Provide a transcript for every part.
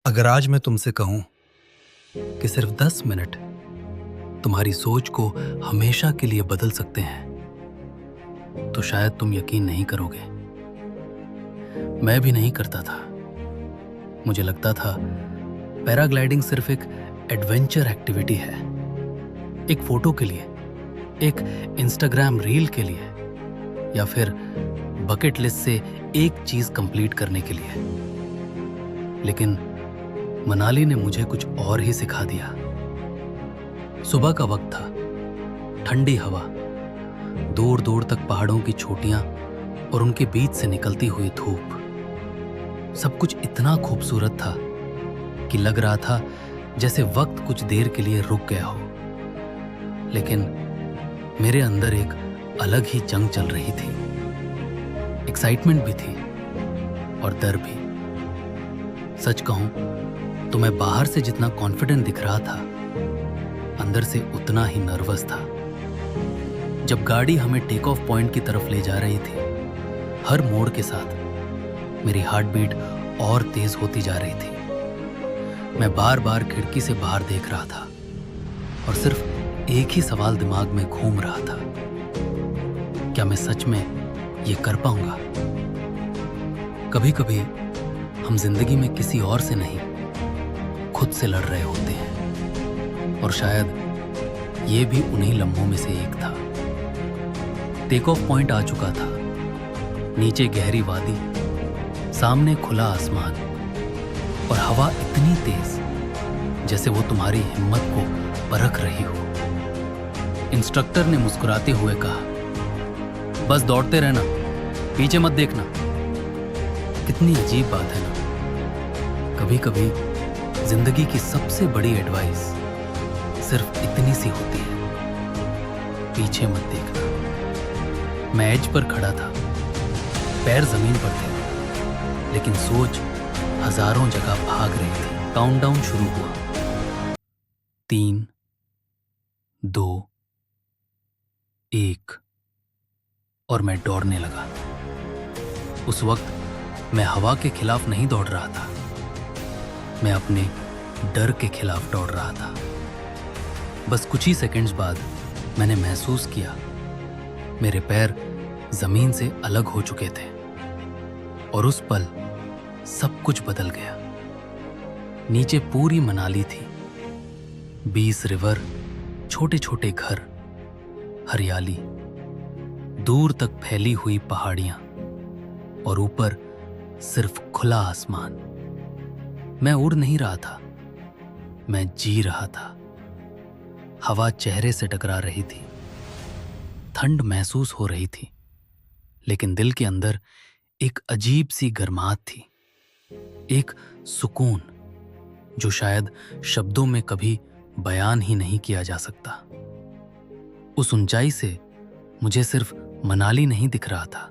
अगर आज मैं तुमसे कहूं कि सिर्फ 10 मिनट तुम्हारी सोच को हमेशा के लिए बदल सकते हैं, तो शायद तुम यकीन नहीं करोगे। मैं भी नहीं करता था। मुझे लगता था पैराग्लाइडिंग सिर्फ एक एडवेंचर एक्टिविटी है, एक फोटो के लिए, एक इंस्टाग्राम रील के लिए, या फिर बकेट लिस्ट से एक चीज कंप्लीट करने के लिए। लेकिन मनाली ने मुझे कुछ और ही सिखा दिया। सुबह का वक्त था, ठंडी हवा, दूर दूर तक पहाड़ों की चोटियां और उनके बीच से निकलती हुई धूप। सब कुछ इतना खूबसूरत था कि लग रहा था जैसे वक्त कुछ देर के लिए रुक गया हो। लेकिन मेरे अंदर एक अलग ही जंग चल रही थी। एक्साइटमेंट भी थी और डर भी। सच कहूं तो मैं बाहर से जितना कॉन्फिडेंट दिख रहा था, अंदर से उतना ही नर्वस था। जब गाड़ी हमें टेक ऑफ पॉइंट की तरफ ले जा रही थी, हर मोड़ के साथ मेरी हार्ट बीट और तेज होती जा रही थी। मैं बार बार खिड़की से बाहर देख रहा था और सिर्फ एक ही सवाल दिमाग में घूम रहा था, क्या मैं सच में ये कर पाऊंगा? कभी कभी हम जिंदगी में किसी और से नहीं, खुद से लड़ रहे होते हैं, और शायद ये भी उन्हीं लम्हों में से एक था। टेक ऑफ पॉइंट आ चुका था। नीचे गहरी वादी, सामने खुला आसमान और हवा इतनी तेज जैसे वो तुम्हारी हिम्मत को परख रही हो। इंस्ट्रक्टर ने मुस्कुराते हुए कहा, बस दौड़ते रहना, पीछे मत देखना। कितनी अजीब बात है ना। कभी कभी जिंदगी की सबसे बड़ी एडवाइस सिर्फ इतनी सी होती है, पीछे मत देखना। मैं एज पर खड़ा था, पैर जमीन पर थे, लेकिन सोच हजारों जगह भाग रही थी। काउंटडाउन शुरू हुआ। 3, 2, 1 और मैं दौड़ने लगा। उस वक्त मैं हवा के खिलाफ नहीं दौड़ रहा था, मैं अपने डर के खिलाफ दौड़ रहा था। बस कुछ ही सेकंड्स बाद मैंने महसूस किया मेरे पैर जमीन से अलग हो चुके थे, और उस पल सब कुछ बदल गया। नीचे पूरी मनाली थी, 20 रिवर, छोटे छोटे घर, हरियाली, दूर तक फैली हुई पहाड़ियां, और ऊपर सिर्फ खुला आसमान। मैं उड़ नहीं रहा था, मैं जी रहा था। हवा चेहरे से टकरा रही थी, ठंड महसूस हो रही थी, लेकिन दिल के अंदर एक अजीब सी गर्माहट थी, एक सुकून जो शायद शब्दों में कभी बयान ही नहीं किया जा सकता। उस ऊंचाई से मुझे सिर्फ मनाली नहीं दिख रहा था,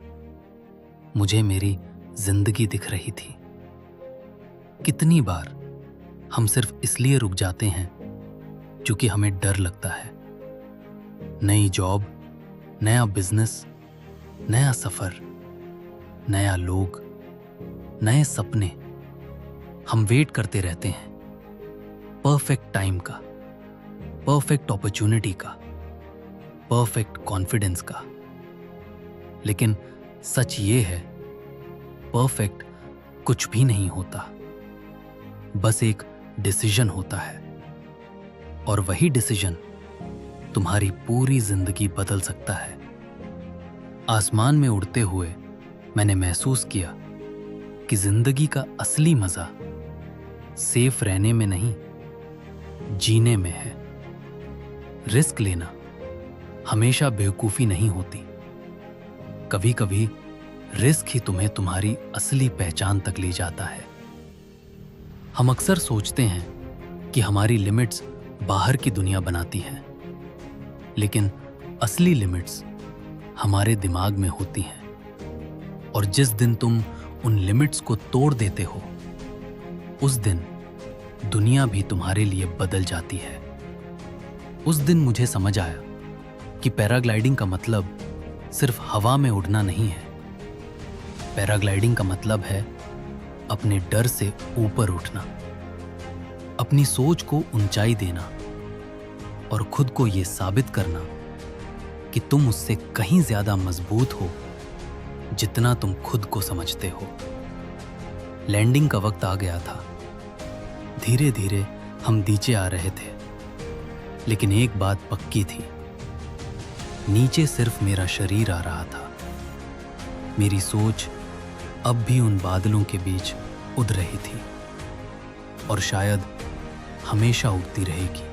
मुझे मेरी जिंदगी दिख रही थी। कितनी बार हम सिर्फ इसलिए रुक जाते हैं क्योंकि हमें डर लगता है। नई जॉब, नया बिजनेस, नया सफर, नया लोग, नए सपने। हम वेट करते रहते हैं परफेक्ट टाइम का, परफेक्ट अपॉर्चुनिटी का, परफेक्ट कॉन्फिडेंस का। लेकिन सच ये है, परफेक्ट कुछ भी नहीं होता, बस एक डिसीजन होता है, और वही डिसीजन तुम्हारी पूरी जिंदगी बदल सकता है। आसमान में उड़ते हुए मैंने महसूस किया कि जिंदगी का असली मजा सेफ रहने में नहीं, जीने में है। रिस्क लेना हमेशा बेवकूफी नहीं होती, कभी कभी रिस्क ही तुम्हें तुम्हारी असली पहचान तक ले जाता है। हम अक्सर सोचते हैं कि हमारी लिमिट्स बाहर की दुनिया बनाती हैं, लेकिन असली लिमिट्स हमारे दिमाग में होती हैं। और जिस दिन तुम उन लिमिट्स को तोड़ देते हो, उस दिन दुनिया भी तुम्हारे लिए बदल जाती है। उस दिन मुझे समझ आया कि पैराग्लाइडिंग का मतलब सिर्फ हवा में उड़ना नहीं है। पैराग्लाइडिंग का मतलब है अपने डर से ऊपर उठना, अपनी सोच को ऊंचाई देना और खुद को यह साबित करना कि तुम उससे कहीं ज्यादा मजबूत हो जितना तुम खुद को समझते हो। लैंडिंग का वक्त आ गया था। धीरे धीरे हम नीचे आ रहे थे, लेकिन एक बात पक्की थी, नीचे सिर्फ मेरा शरीर आ रहा था। मेरी सोच अब भी उन बादलों के बीच उड़ रही थी और शायद हमेशा उड़ती रहेगी।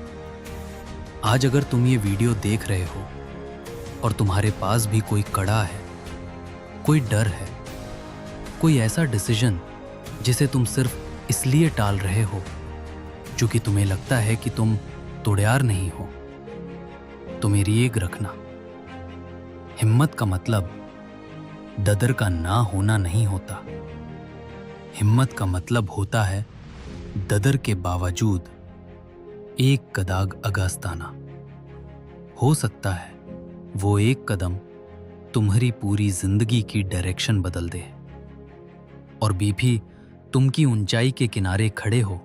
आज अगर तुम ये वीडियो देख रहे हो और तुम्हारे पास भी कोई कड़ा है, कोई डर है, कोई ऐसा डिसीजन जिसे तुम सिर्फ इसलिए टाल रहे हो क्योंकि तुम्हें लगता है कि तुम तैयार नहीं हो, तो मेरी एक रखना, हिम्मत का मतलब डर का ना होना नहीं होता। हिम्मत का मतलब होता है डर के बावजूद एक कदम आगास्ताना। हो सकता है वो एक कदम तुम्हारी पूरी जिंदगी की डायरेक्शन बदल दे। और भी तुम की ऊंचाई के किनारे खड़े हो,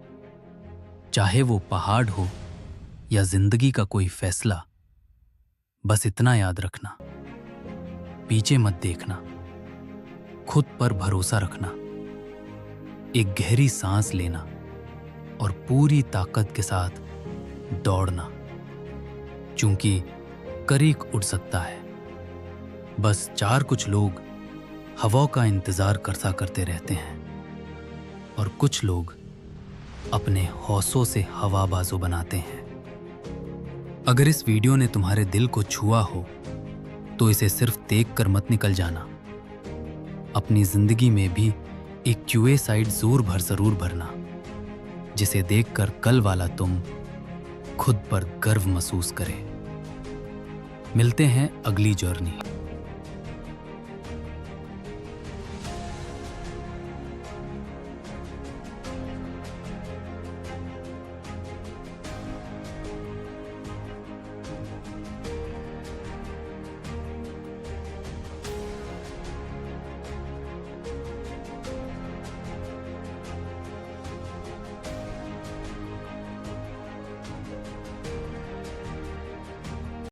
चाहे वो पहाड़ हो या जिंदगी का कोई फैसला, बस इतना याद रखना, पीछे मत देखना, खुद पर भरोसा रखना, एक गहरी सांस लेना और पूरी ताकत के साथ दौड़ना, क्योंकि करीक उड़ सकता है। बस कुछ लोग हवा का इंतजार करते रहते हैं और कुछ लोग अपने हौसलों से हवा बाजू बनाते हैं। अगर इस वीडियो ने तुम्हारे दिल को छुआ हो तो इसे सिर्फ देख कर मत निकल जाना। अपनी जिंदगी में भी एक क्यूए साइड जरूर भरना, जिसे देखकर कल वाला तुम खुद पर गर्व महसूस करे। मिलते हैं अगली जर्नी।